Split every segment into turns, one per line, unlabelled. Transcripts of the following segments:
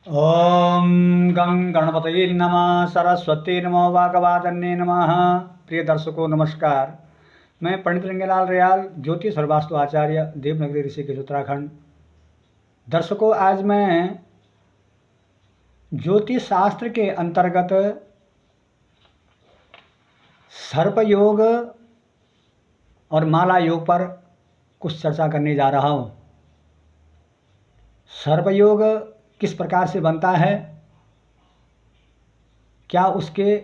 ओम गं गणपतये नमः। सरस्वती नमो वाग्वादन्ये नमः। प्रिय दर्शकों नमस्कार। मैं पंडित रंगेलाल रियाल, ज्योतिष और वास्तु आचार्य, देवनगरी ऋषिकेश उत्तराखंड। दर्शकों, आज मैं ज्योतिष शास्त्र के अंतर्गत सर्प योग और माला योग पर कुछ चर्चा करने जा रहा हूँ। सर्प योग किस प्रकार से बनता है, क्या उसके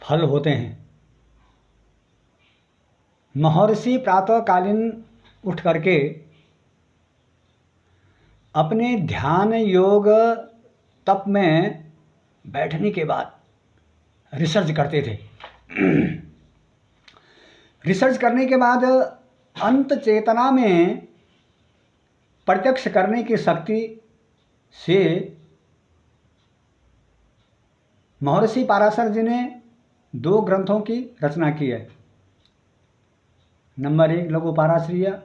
फल होते हैं। महर्षि प्रातःकालीन उठ करके अपने ध्यान योग तप में बैठने के बाद रिसर्च करते थे। रिसर्च करने के बाद अंत चेतना में प्रत्यक्ष करने की शक्ति से महर्षि पराशर जी ने 2 ग्रंथों की रचना की है। नंबर 1 लघु पराशरीय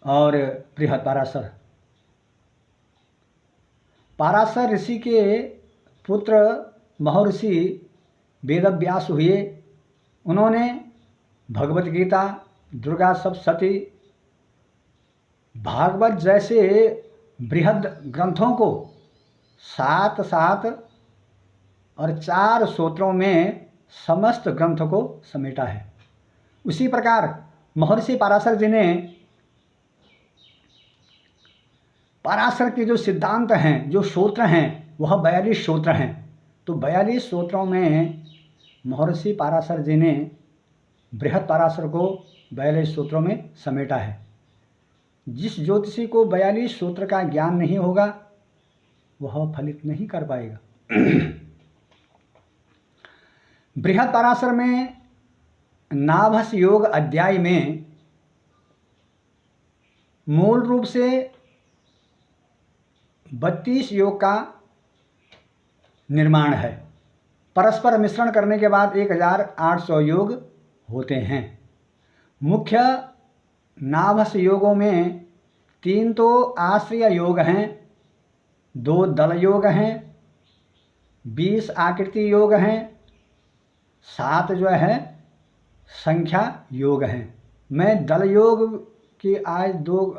और बृहद पराशर। पराशर ऋषि के पुत्र महर्षि वेदव्यास हुए। उन्होंने भगवत गीता, दुर्गा सप्तशती, भागवत जैसे बृहद ग्रंथों को 7 और 4 सूत्रों में समस्त ग्रंथ को समेटा है। उसी प्रकार महर्षि पराशर जी ने पराशर के जो सिद्धांत हैं, जो सूत्र हैं, वह 42 सूत्र हैं। तो 42 सूत्रों में महर्षि पराशर जी ने बृहद पराशर को 42 सूत्रों में समेटा है। जिस ज्योतिषी को 42 सूत्र का ज्ञान नहीं होगा वह फलित नहीं कर पाएगा। बृहद पराशर में नाभस योग अध्याय में मूल रूप से 32 योग का निर्माण है। परस्पर मिश्रण करने के बाद 1800 योग होते हैं। मुख्य नाभस योगों में 3 तो आश्रय योग हैं, 2 दल योग हैं, 20 आकृति योग हैं, 7 जो है संख्या योग हैं। मैं दल योग की आज 2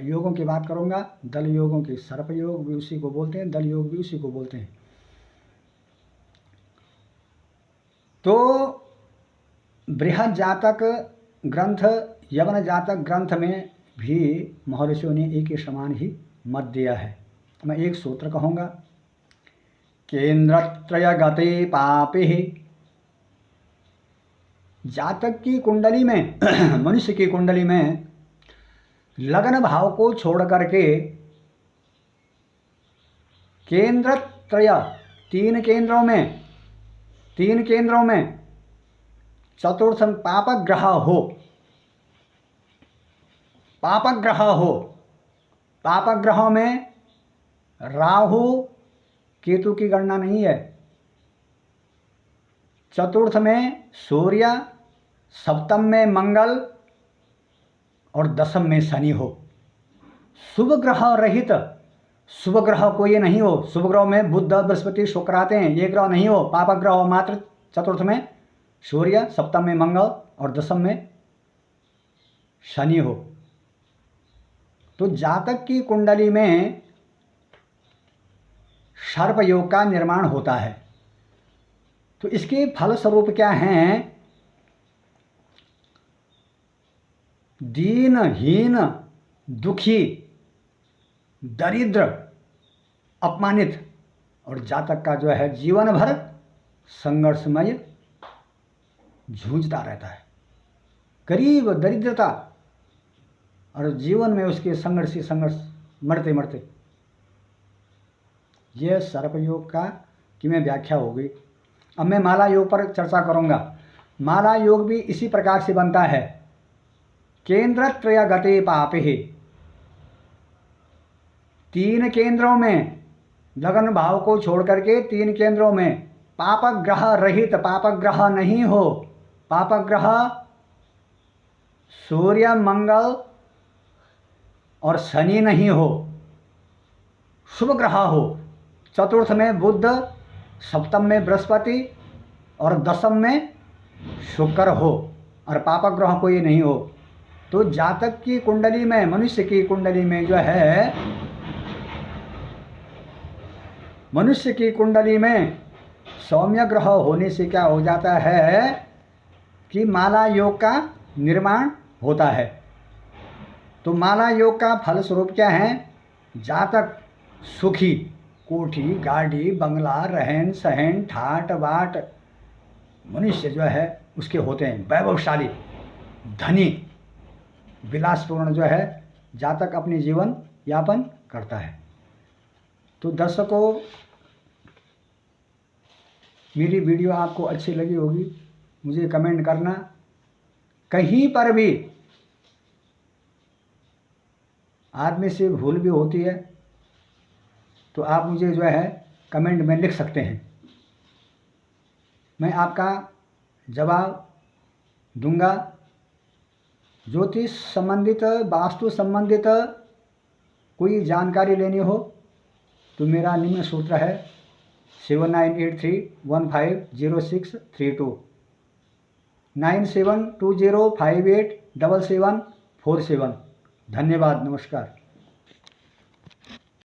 योगों की बात करूंगा। दल योगों की सर्प योग भी उसी को बोलते हैं, दल योग भी उसी को बोलते हैं। तो बृहद जातक ग्रंथ, यवन जातक ग्रंथ में भी महर्षियों ने एक ही समान ही मत दिया है। मैं एक सूत्र कहूँगा। केंद्रत्रय गते पापे। जातक की कुंडली में मनुष्य की कुंडली में लगन भाव को छोड़ करके केंद्रत्रय 3 केंद्रों में चतुर्थ पापग्रह हो। पापग्रहों में राहु केतु की गणना नहीं है। चतुर्थ में सूर्य, सप्तम में मंगल और दशम में शनि हो। शुभ ग्रह रहित, शुभ ग्रह कोई नहीं हो। शुभ ग्रह में बुध, बृहस्पति, शुक्र आते हैं। ये ग्रह नहीं हो। पापक ग्रह हो मात्र चतुर्थ में सूर्य, सप्तम में मंगल और दशम में शनि हो। तो जातक की कुंडली में सर्प योग का निर्माण होता है। तो इसके फलस्वरूप क्या हैं? दीनहीन, दुखी, दरिद्र, अपमानित और जातक का जो है जीवन भर संघर्षमय जूझता रहता है। गरीब, दरिद्रता और जीवन में उसके संघर्ष मरते मरते। यह सर्प योग का कि मैं व्याख्या होगी। अब मैं माला योग पर चर्चा करूंगा। माला योग भी इसी प्रकार से बनता है। केंद्रत्रय गते पापे। 3 केंद्रों में लगन भाव को छोड़ करके 3 केंद्रों में पापक ग्रह रहित, पापक ग्रह नहीं हो। पापक ग्रह सूर्य, मंगल और शनि नहीं हो। शुभ ग्रह हो, चतुर्थ में बुध, सप्तम में बृहस्पति और दशम में शुक्र हो और पापक ग्रह कोई नहीं हो, तो जातक की कुंडली में, मनुष्य की कुंडली में जो है, मनुष्य की कुंडली में सौम्य ग्रह होने से क्या हो जाता है कि माला योग का निर्माण होता है। तो माला योग का फलस्वरूप क्या है, जातक सुखी, कोठी गाड़ी बंगला रहन सहन ठाट बाट मनुष्य जो है उसके होते हैं, वैभवशाली धनी विलासपूर्ण जो है जातक अपनी जीवन यापन करता है। तो दर्शकों, मेरी वीडियो आपको अच्छी लगी होगी, मुझे कमेंट करना। कहीं पर भी आदमी से भूल भी होती है तो आप मुझे जो है कमेंट में लिख सकते हैं, मैं आपका जवाब दूंगा। ज्योतिष संबंधित, वास्तु संबंधित कोई जानकारी लेनी हो तो मेरा निम्न सूत्र है 7983150632 9720587747। धन्यवाद, नमस्कार।